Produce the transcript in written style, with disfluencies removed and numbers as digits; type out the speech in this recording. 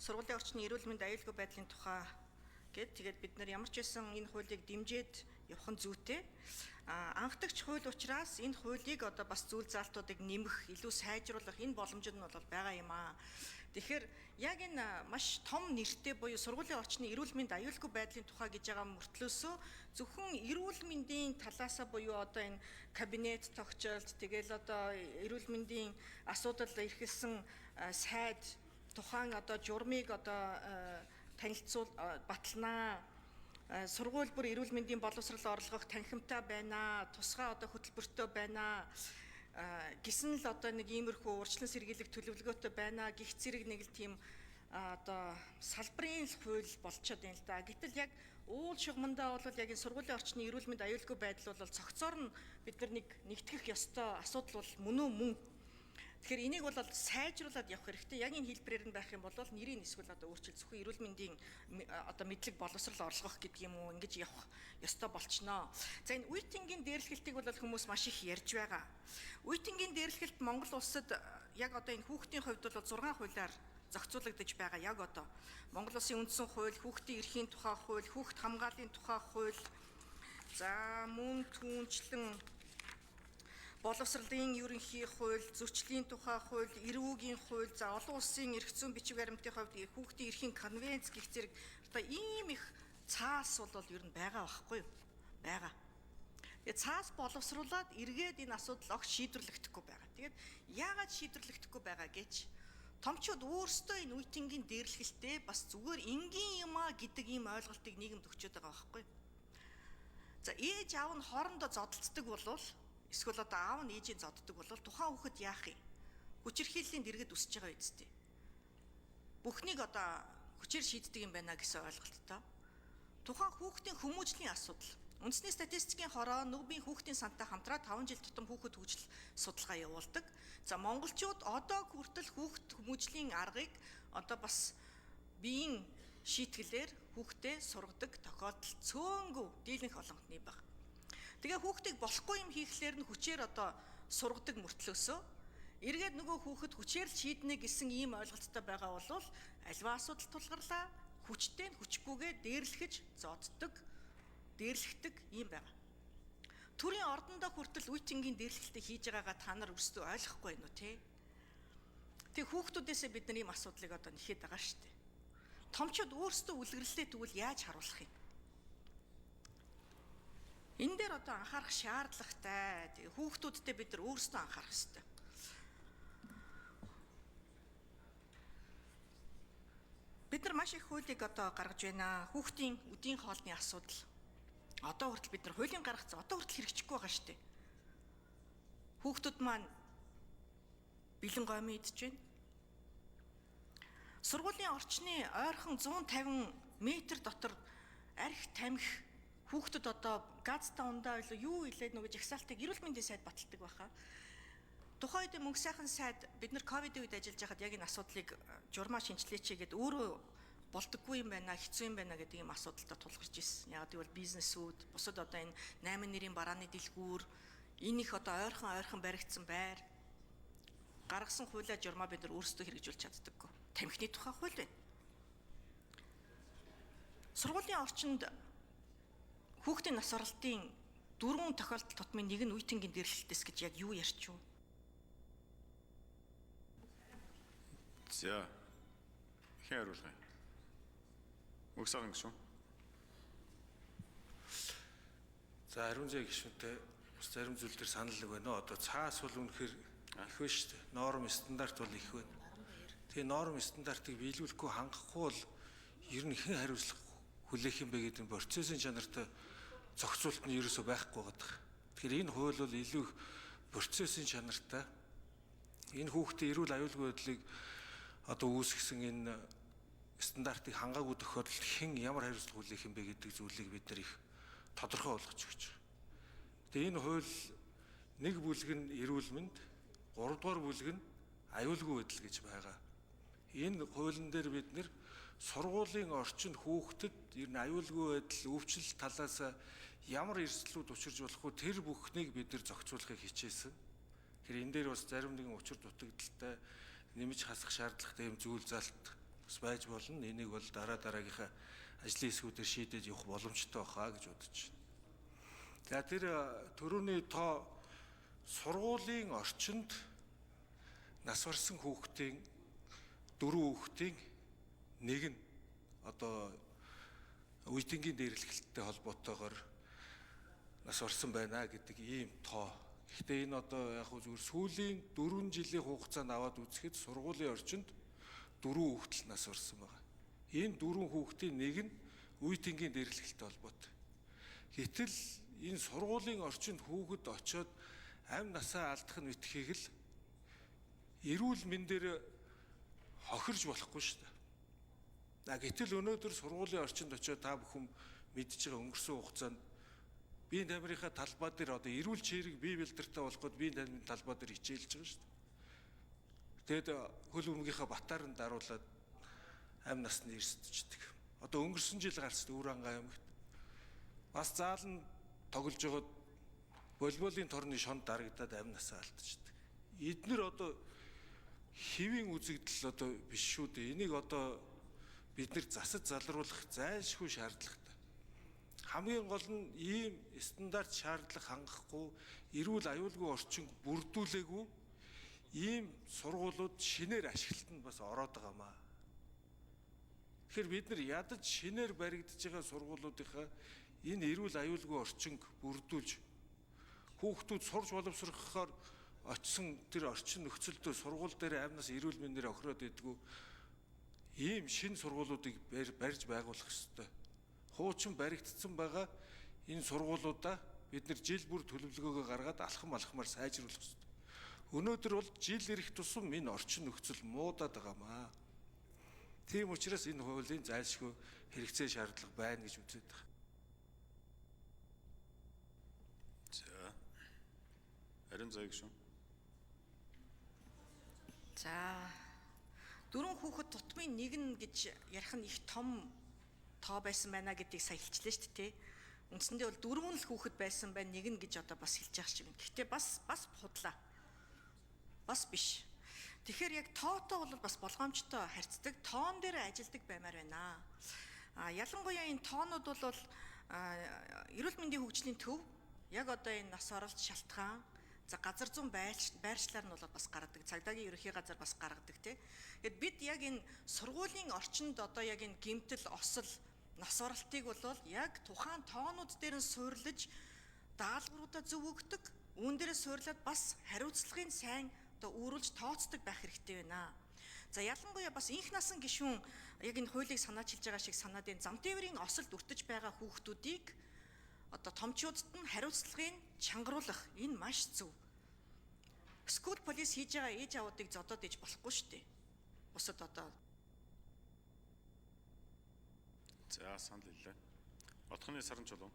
сургуулийн орчны эрүүл мэнд аюулгүй байдлын тухай тэгээд бид нар ямар ч байсан энэ хуулийг дэмжиж явах нь зүйтэй. Анхдагч хууль учраас энэ хуулийг одоо бас зүйл заалтуудыг нэмэх, илүү сайжруулах энэ боломжууд нь бол байгаа юм аа. Тэгэхээр яг энэ маш том нэртэй буюу сургуулийн орчны эрүүл мэнд аюулгүй байдлын тухай гэж байгаа мөртлөөсөө зөвхөн эрүүл мэндийн талаасаа буюу одоо энэ кабинет тогтоолт тэгэл одоо эрүүл мэндийн асуудал эрхэлсэн сайд тухайн одоо журмыг одоо танилцуул баталнаа, сургууль бүр эрүүл мэндийн боловсрол орлогох танхимтай байна, тусгай одоо хөтөлбөртөө байна, гэсэн л одоо нэг иймэрхүү урьдчилан сэргийлэх төлөвлөгөөтэй байна гих зэрэг нэг л тийм одоо салбарын хууль болчиход байна л да. Гэтэл яг уул шугамдаа бол яг энэ сургуулийн орчны эрүүл мэнд аюулгүй байдал бол цогцоор нь бид нар нэгтгэх ёстой асуудал бол мөн үү мөн. Тэгэхээр энийг бол сайжруулад явах хэрэгтэй. Яг энэ хэлбэрээр нь байх юм бол нэрийн эсвэл одоо өөрчлөлт зөвхөн эрүүл мэндийн одоо мэдлэг боловсрол орлогох гэдэг юм уу ингэж явах ёстой болчихноо. За энэ үеийнгийн дээрлэхэлтийг бол хүмүүс маш их ярьж байгаа. Үеийнгийн дээрлэхэлт Монгол улсад яг одоо энэ хүүхдийн хувьд бол 6 хуулиар зохицуулагдаж байгаа. Яг одоо Монгол улсын үндсэн хууль, хүүхдийн эрхийн тухай хууль, хүүхд хамгааллын тухай хууль, за мөн түүнчлэн боловсролын ерөнхий хууль, зөрчлийн тухай хууль, эрүүгийн хууль, за олон улсын эрх зүйн бичиг баримтын хувьд хүүхдийн эрхийн конвенц гэх зэрэг одоо ийм их цаас бол ер нь байгаа байхгүй юу? Байгаа. Тэгээ цаас боловсруулад эргээд энэ асуудал огт шийдвэрлэгдэхгүй байгаа. Тэгээд яагаад шийдвэрлэгдэхгүй байгаа гэж томчууд өөрсдөө энэ үеийнгийн дээрлэхэлтэй бас зүгээр энгийн юм а гэдэг ийм ойлголтыг нийгэмд өгчөөд байгаа байхгүй юу? За ээж аав нь хоорондоо зодтолцдог болвол эсвэл одоо аав нь ээжийн зодддаг бол тухайн хүүхэд яах юм? Хүчирхийллийн дэргэд үсэж байгаа үсттэй. Бүхнийг одоо хүчээр шийддэг юм байна гэсэн ойлголттой. Тухайн хүүхдийн хүмүүжлийн асуудал. Үндэсний статистикийн хороо нөбийн хүүхдийн сантай хамтраа 5 жил тутам хүүхэд хөгжил судалгаа явуулдаг. За монголчууд одоо хүртэл хүүхэд хүмүүжлийн аргыг одоо бас биеийн шийтгэлээр хүүхдээ сургадаг тохиолдол цөөнгүй дийлэнх олонхны баг. Тэгээ хүүхдийг болохгүй юм хийхлээр нь хүчээр одоо сургадаг мөртлөөсөө эргээд нөгөө хүүхэд хүчээр л шийднэ гэсэн ийм ойлголттой байгаа бол альва асуудал тулгарлаа хүчтэй нь хүчгүйгээ дээрлэхэж зодддог, дээрлэхдэг ийм байгаа. Төрийн ордондоо хүртэл үеийнгийн дээрлэхэлтэй хийж байгаагаа та нар өөрсдөө ойлгохгүй байна уу те? Тэг хүүхдүүдээсээ бид нар ийм асуудлыг одоо нэхэд байгаа шүү дээ. Томчууд өөрсдөө үлгэрлээ тэгвэл яаж харуулах юм? Энэ дээр одоо анхаарах шаардлагатай. Тэгээ хүүхдүүдтэй бид нар өөрсдөө анхаарах хэрэгтэй. Бид нар маш их хуулийг одоо гаргаж байна. Хүүхдийн үдийн хоолны асуудал. Одоо хүртэл бид нар хуулийн гаргацсан. Одоо хүртэл хэрэгжихгүй байгаа шүү дээ. Хүүхдүүд маань бэлэн гомь идэж байна. Сургуулийн орчны ойрхон 150 м дотор архи тамхи хүүхдүүд одоо газтай ундаа юу илээд нөгөө жагсаалтыг эрүүл мэндийн сайд баталдаг байхаа. Тухайн үед мөнгө сайхан сайд бид нар ковидын үед ажиллаж байхад яг энэ асуудлыг журмаа шинжилээч гэдэг өөрөө болдоггүй юм байна, хэцүү юм байна гэдэг ийм асуудалтай тулгарч ирсэн. Яг гэвэл бизнесүүд, бусад одоо энэ 8 нэрийн барааны дэлгүүр, энэ их одоо ойрхон баригдсан байр гаргасан хуулиа журмаа бид нар өөрсдөө хэрэгжүүлж чаддаггүй. Тамхины тухай хууль байна. Сургуулийн орчинд хүүхдийн нас баралтын 4 тохиолдол тутмын нэг нь үеийнгийн дээрлэлтээс гэж яг юу ярьч юу? За. Хэн хариулах юм? Мөхсарын гишүүн. За ариун зай гишүүнтэй бас зарим зүйл төр санал нэг байна. Одоо цаас бол үнэхээр их байна шүү дээ. Норм стандарт бол их байна. Тэгээ норм стандартыг биелүүлэхгүй хангахгүй бол ер нь хэн хариуцлах хүлээх юм бэ гэдэг нь процессын чанартай зохицуулт нь ерөөсөө байхгүй байгаа. Тэгэхээр энэ хууль бол илүү их процессын чанартай энэ хүүхдийн эрүүл аюулгүй байдлыг одоо үүсгэсэн энэ стандартыг хангаагүй тохиолдолд хэн ямар хариуцлага хүлээх юм бэ гэдэг зүйлийг бид нар их тодорхой болгож өгч байгаа. Тэгээ энэ хууль нэг бүлэг нь эрүүл мэнд, 3 дугаар бүлэг нь аюулгүй байдал гэж байгаа. Энэ хуулийн дээр бид нэр сургуулийн орчинд хүүхдэд ер нь аюулгүй байдал өвчлөл талаас ямар эрсдлүүд учирж болох вэ тэр бүхнийг бид нар зохицуулахыг хичээсэн. Тэгэхээр энэ дээр бас зарим нэгэн учир дутагдaltaй нэмж хасах шаардлагатай юм зүйл залт бас байж болно. Энийг бол дараагийнхаа ажлын хэсгүүдээр шийдэж явах боломжтой бахаа гэж бодож байна. За тэр төрөний тоо сургуулийн орчинд нас барсан хүүхдийн 4 хүүхдийн нэг нь одоо үеийнгийн дээрлэхэлттэй холбоотойгоор нас барсан байна гэдэг ийм тоо. Гэхдээ энэ одоо яг хөө зүгээр сүүлийн 4 жилийн хугацаанд аваад үзэхэд сургуулийн орчинд 4 хүүхдэл нас барсан байна. Энэ 4 хүүхдийн нэг нь үеийнгийн дээрлэхэлттэй холбоотой. Гэтэл энэ сургуулийн орчинд хүүхэд очиод амь насаа алдах нь битгийг л эрүүл мэндээр хохирж болохгүй шүү дээ. Гэтэл өнөөдөр сургуулийн орчинд очиод та бүхэн мэдж байгаа өнгөрсөн хугацаанд биеийн тамирынхаа талбай дээр одоо эрүүл чирэг бие бэлдэртэй болоход биеийн тамирын талбай дээр хичээлж байгаа шүү дээ. Тэгэд хөл өмгийнхаа батаар нь даруулаад амь насны эрсдчихдэг. Одоо өнгөрсөн жил гарсан Өвранга аймагт бас заалан тоглож байгаад волейболын торны шонд дарагдаад амь насаа алдчихдаг. Эднэр одоо хэвийн үзэгдэл одоо биш шүү дээ. Энийг одоо бид нэр засаж залруулах зайлшгүй шаардлагатай. Хамгийн гол нь ийм стандарт шаардлага хангахгүй, эрүүл аюулгүй орчин бүрдүүлээгүй ийм сургуулиуд шинээр ашиглалт нь бас ороод байгаамаа. Тэгэхээр бид нар ядаж шинээр баригдаж байгаа сургуулиудынхаа энэ эрүүл аюулгүй орчинг бүрдүүлж хүүхдүүд сурж боловсрохоор очсон тэр орчин нөхцөлдөө сургууль дээр амнаас эрүүл мэндээр охироод идэггүй ийм шин сургуулиудыг барьж байгуулах ёстой. Хуучин баригдсан байгаа энэ сургуулиудаа бид нар жил бүр төлөвлөгөөгөө гаргаад алхамаар сайжруулах ёстой. Өнөөдөр бол жил ирэх тусам энэ орчин нөхцөл муудаад байгаамаа. Тийм учраас энэ хуулийн зайлшгүй хэрэгцээ шаардлага байна гэж үзээд байна. За. Харин заяг шүү. За 4 хүүхэд тутмын нэг нь гэж ярих нь их том тоо байсан байна гэдгийг сая хэлчихлээ шүү дээ. Үндсэндээ бол 4 л хүүхэд байсан байна, нэг нь гэж одоо бас хэлж байгаа шиг байна. Гэхдээ бас худлаа. Бас биш. Тэгэхээр яг тоотой бол бас болгоомжтой харьцдаг, тоон дээр ажилдаг баймаар байна. Ялангуяа энэ тоонууд бол эрүүл мэндийн хөгжлийн төв яг одоо энэ нас оролт шалтгаан, за газар зүүн байршлаар нь бол бас гаргадаг, цагдаагийн ерөнхий газар бас гаргадаг тий. Тэгэд бид яг энэ сургуулийн орчинд одоо яг энэ гэмтэл, осол, нас оролтыг бол яг тухайн тоонууд дээр нь суйрлаж даалгавруудаа зөв өгдөг, үүн дээрээ суурлаад бас хариуцлагын сайн одоо үүрүүлж тооцдог байх хэрэгтэй байна. За ялангуяа бас инх насан гишүүн яг энэ хуулийг санаачилж байгаа шиг санаад энэ зам тээврийн осолд өртөж байгаа хүүхдүүдийг одоо томчуудад нь хариуцлагыг чангаруулах энэ маш зөв. Скул полис хийж байгаа ээж аваадыг зодоод иж болохгүй шүү дээ. Бусад одоо За санал хэллээ. Отхны Саранч болов.